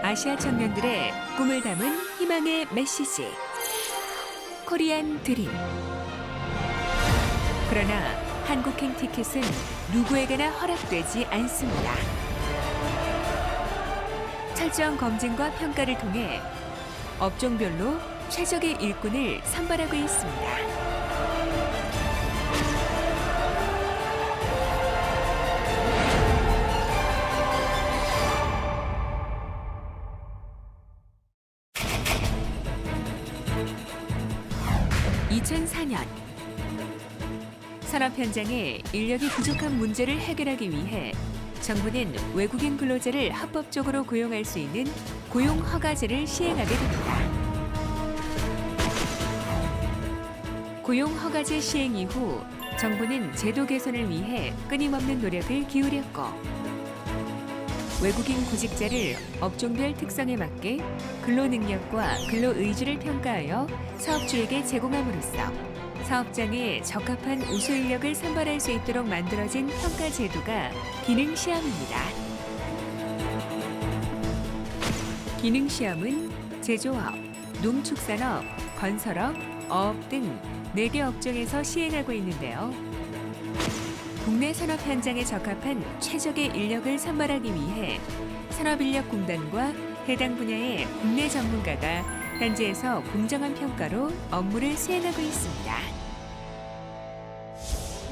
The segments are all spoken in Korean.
아시아 청년들의 꿈을 담은 희망의 메시지. 코리안 드림. 그러나 한국행 티켓은 누구에게나 허락되지 않습니다. 철저한 검증과 평가를 통해 업종별로 최적의 일꾼을 선발하고 있습니다. 2004년 산업 현장의 인력이 부족한 문제를 해결하기 위해 정부는 외국인 근로자를 합법적으로 고용할 수 있는 고용 허가제를 시행하게 됩니다. 고용 허가제 시행 이후 정부는 제도 개선을 위해 끊임없는 노력을 기울였고 외국인 구직자를 업종별 특성에 맞게 근로 능력과 근로 의지를 평가하여 사업주에게 제공함으로써 사업장에 적합한 우수 인력을 선발할 수 있도록 만들어진 평가 제도가 기능 시험입니다. 기능 시험은 제조업, 농축산업, 건설업, 어업 등 4개 업종에서 시행하고 있는데요. 국내 산업 현장에 적합한 최적의 인력을 선발하기 위해 산업인력공단과 해당 분야의 국내 전문가가 현지에서 공정한 평가로 업무를 수행하고 있습니다.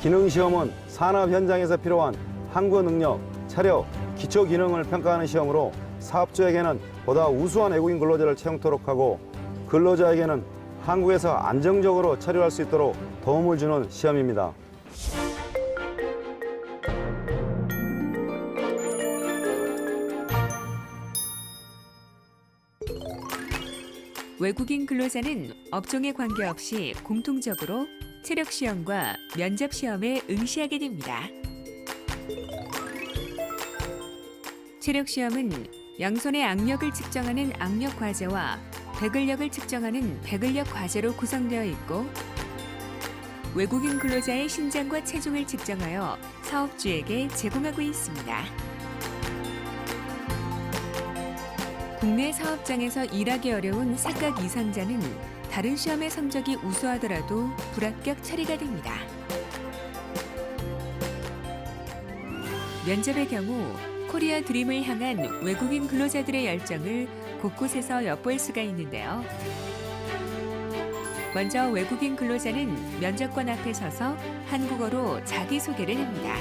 기능시험은 산업 현장에서 필요한 한국어 능력, 차력, 기초 기능을 평가하는 시험으로 사업주에게는 보다 우수한 외국인 근로자를 채용토록 하고 근로자에게는 한국에서 안정적으로 처리할 수 있도록 도움을 주는 시험입니다. 외국인 근로자는 업종에 관계없이 공통적으로 체력시험과 면접시험에 응시하게 됩니다. 체력시험은 양손의 악력을 측정하는 악력 과제와 배근력을 측정하는 배근력 과제로 구성되어 있고 외국인 근로자의 신장과 체중을 측정하여 사업주에게 제공하고 있습니다. 국내 사업장에서 일하기 어려운 사각 이상자는 다른 시험의 성적이 우수하더라도 불합격 처리가 됩니다. 면접의 경우 코리아 드림을 향한 외국인 근로자들의 열정을 곳곳에서 엿볼 수가 있는데요. 먼저 외국인 근로자는 면접관 앞에 서서 한국어로 자기소개를 합니다.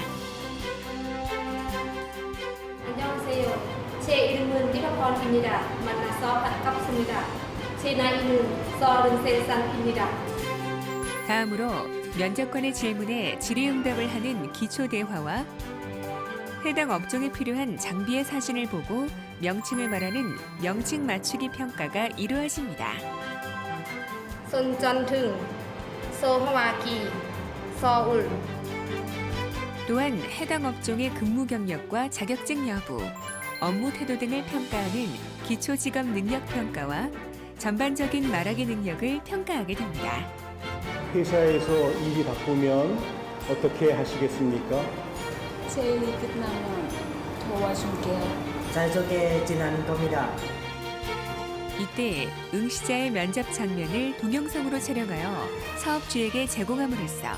안녕하세요. 제 이름은 리바콘입니다. 만나서 반갑습니다. 제 나이는 33살입니다. 다음으로 면접관의 질문에 질의응답을 하는 기초대화와 해당 업종에 필요한 장비의 사진을 보고 명칭을 말하는 명칭 맞추기 평가가 이루어집니다. 손전등, 소하와기, 서울. 또한 해당 업종의 근무 경력과 자격증 여부, 업무 태도 등을 평가하는 기초직업 능력 평가와 전반적인 말하기 능력을 평가하게 됩니다. 회사에서 일이 바쁘면 어떻게 하시겠습니까? 제 일이 끝나면 도와줄게요. 잘 적게 지나는 겁니다. 이때 응시자의 면접 장면을 동영상으로 촬영하여 사업주에게 제공함으로써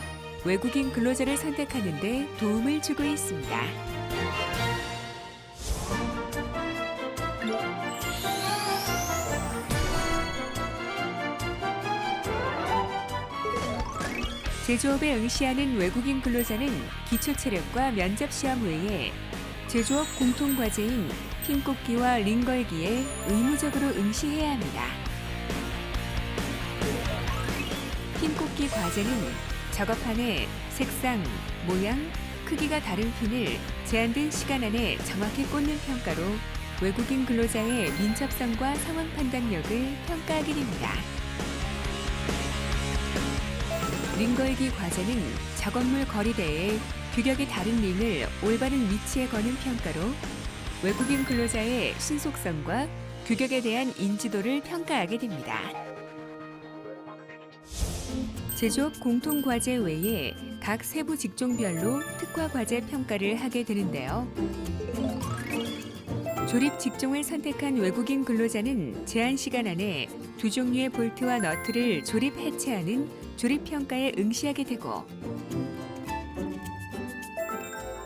외국인 근로자를 선택하는 데 도움을 주고 있습니다. 제조업에 응시하는 외국인 근로자는 기초체력과 면접시험 외에 제조업 공통과제인 핀꽂기와 링걸기에 의무적으로 응시해야 합니다. 핀꽂기 과제는 작업판에 색상, 모양, 크기가 다른 핀을 제한된 시간 안에 정확히 꽂는 평가로 외국인 근로자의 민첩성과 상황 판단력을 평가하게 됩니다. 링걸기 과제는 작업물 거리대에 규격이 다른 링을 올바른 위치에 거는 평가로 외국인 근로자의 신속성과 규격에 대한 인지도를 평가하게 됩니다. 제조업 공통과제 외에 각 세부 직종별로 특화과제 평가를 하게 되는데요. 조립 직종을 선택한 외국인 근로자는 제한 시간 안에 두 종류의 볼트와 너트를 조립 해체하는 조립 평가에 응시하게 되고,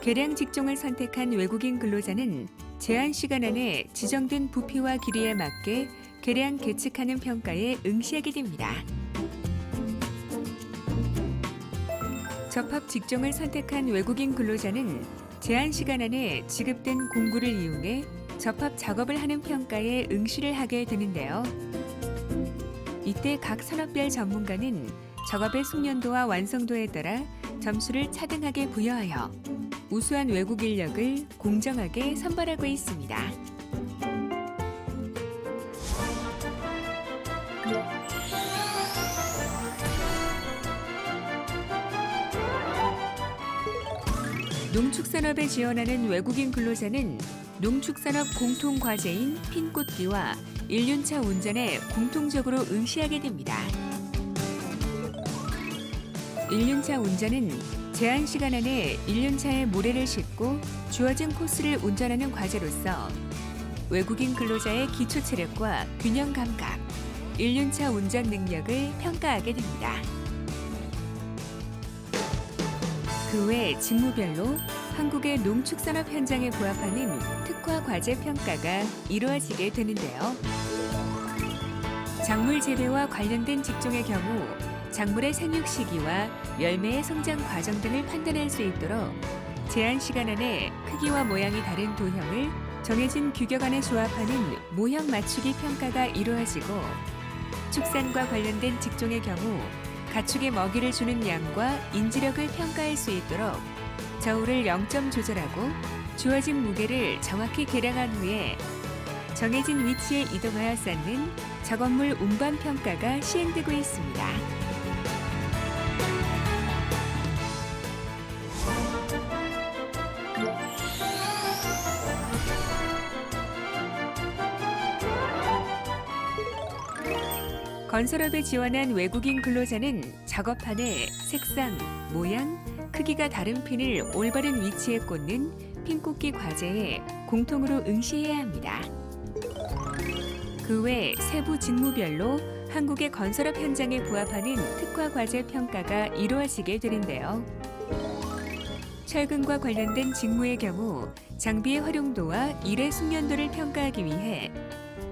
계량 직종을 선택한 외국인 근로자는 제한 시간 안에 지정된 부피와 길이에 맞게 계량 계측하는 평가에 응시하게 됩니다. 접합 직종을 선택한 외국인 근로자는 제한 시간 안에 지급된 공구를 이용해 접합 작업을 하는 평가에 응시를 하게 되는데요. 이때 각 산업별 전문가는 작업의 숙련도와 완성도에 따라 점수를 차등하게 부여하여 우수한 외국 인력을 공정하게 선발하고 있습니다. 농축산업에 지원하는 외국인 근로자는 농축산업 공통과제인 핀 꽂기와 1륜차 운전에 공통적으로 응시하게 됩니다. 1륜차 운전은 제한 시간 안에 1륜차에 모래를 싣고 주어진 코스를 운전하는 과제로서 외국인 근로자의 기초 체력과 균형 감각, 1륜차 운전 능력을 평가하게 됩니다. 그 외 직무별로 한국의 농축산업 현장에 부합하는 특화 과제 평가가 이루어지게 되는데요. 작물 재배와 관련된 직종의 경우 작물의 생육 시기와 열매의 성장 과정 등을 판단할 수 있도록 제한 시간 안에 크기와 모양이 다른 도형을 정해진 규격 안에 조합하는 모형 맞추기 평가가 이루어지고, 축산과 관련된 직종의 경우 가축의 먹이를 주는 양과 인지력을 평가할 수 있도록 저울을 0점 조절하고 주어진 무게를 정확히 계량한 후에 정해진 위치에 이동하여 쌓는 작업물 운반 평가가 시행되고 있습니다. 건설업에 지원한 외국인 근로자는 작업판에 색상, 모양, 크기가 다른 핀을 올바른 위치에 꽂는 핀 꽂기 과제에 공통으로 응시해야 합니다. 그 외 세부 직무별로 한국의 건설업 현장에 부합하는 특화 과제 평가가 이루어지게 되는데요. 철근과 관련된 직무의 경우 장비의 활용도와 일의 숙련도를 평가하기 위해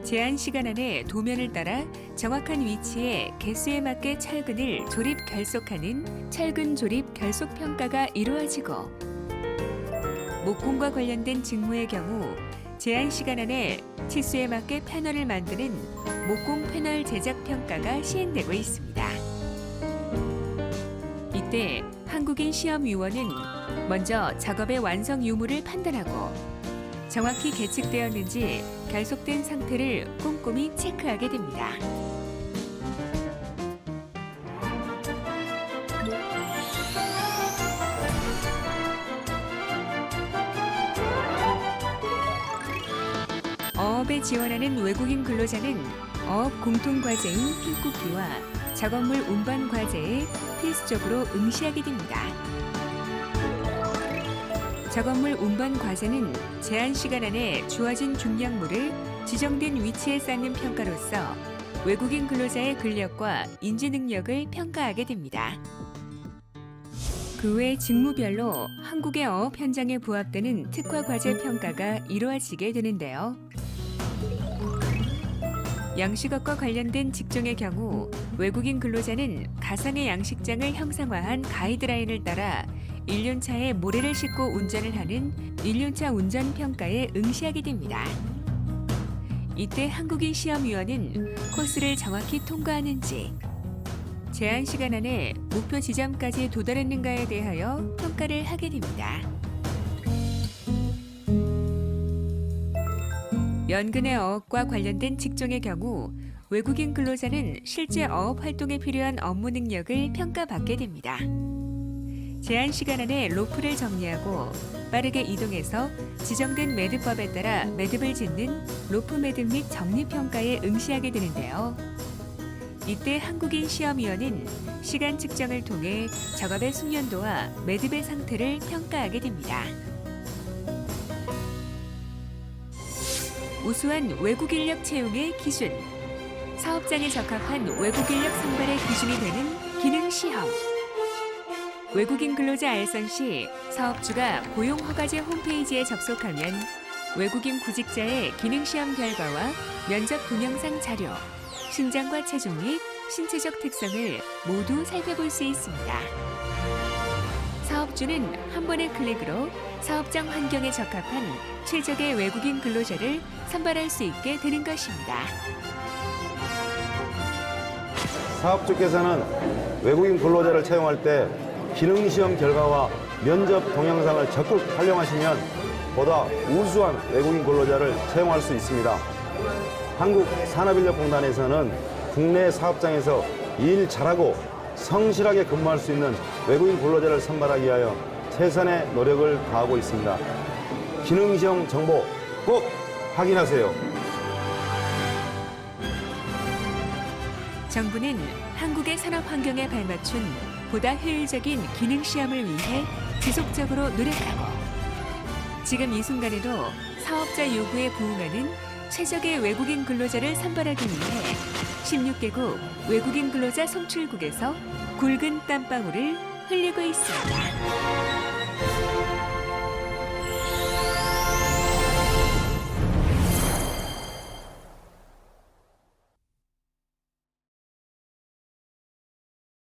제한 시간 안에 도면을 따라 정확한 위치에 개수에 맞게 철근을 조립 결속하는 철근 조립 결속 평가가 이루어지고, 목공과 관련된 직무의 경우 제한 시간 안에 치수에 맞게 패널을 만드는 목공 패널 제작 평가가 시행되고 있습니다. 이때 한국인 시험위원은 먼저 작업의 완성 유무를 판단하고 정확히 계측되었는지 결속된 상태를 꼼꼼히 체크하게 됩니다. 어업에 지원하는 외국인 근로자는 어업 공통과제인 핀 꽂기와 작업물 운반 과제에 필수적으로 응시하게 됩니다. 작업물 운반 과제는 제한 시간 안에 주어진 중량물을 지정된 위치에 쌓는 평가로서 외국인 근로자의 근력과 인지 능력을 평가하게 됩니다. 그 외 직무별로 한국의 어업 현장에 부합되는 특화 과제 평가가 이루어지게 되는데요. 양식업과 관련된 직종의 경우 외국인 근로자는 가상의 양식장을 형상화한 가이드라인을 따라 1륜차에 모래를 싣고 운전을 하는 1륜차 운전 평가에 응시하게 됩니다. 이때 한국인 시험위원은 코스를 정확히 통과하는지, 제한 시간 안에 목표 지점까지 도달했는가에 대하여 평가를 하게 됩니다. 연근의 어업과 관련된 직종의 경우 외국인 근로자는 실제 어업 활동에 필요한 업무 능력을 평가받게 됩니다. 제한 시간 안에 로프를 정리하고 빠르게 이동해서 지정된 매듭법에 따라 매듭을 짓는 로프 매듭 및 정리 평가에 응시하게 되는데요. 이때 한국인 시험위원은 시간 측정을 통해 작업의 숙련도와 매듭의 상태를 평가하게 됩니다. 우수한 외국 인력 채용의 기준, 사업장에 적합한 외국 인력 선발의 기준이 되는 기능 시험. 외국인 근로자 알선 시 사업주가 고용허가제 홈페이지에 접속하면 외국인 구직자의 기능 시험 결과와 면접 동영상 자료, 신장과 체중 및 신체적 특성을 모두 살펴볼 수 있습니다. 사업주는 한 번의 클릭으로 사업장 환경에 적합한 최적의 외국인 근로자를 선발할 수 있게 되는 것입니다. 사업주께서는 외국인 근로자를 채용할 때 기능시험 결과와 면접 동영상을 적극 활용하시면 보다 우수한 외국인 근로자를 채용할 수 있습니다. 한국산업인력공단에서는 국내 사업장에서 일 잘하고 성실하게 근무할 수 있는 외국인 근로자를 선발하기 위하여 최선의 노력을 다하고 있습니다. 기능시험 정보 꼭 확인하세요. 정부는 한국의 산업 환경에 발맞춘 보다 효율적인 기능 시험을 위해 지속적으로 노력하고 지금 이 순간에도 사업자 요구에 부응하는 최적의 외국인 근로자를 선발하기 위해 16개국 외국인 근로자 송출국에서 굵은 땀방울을 흘리고 있습니다.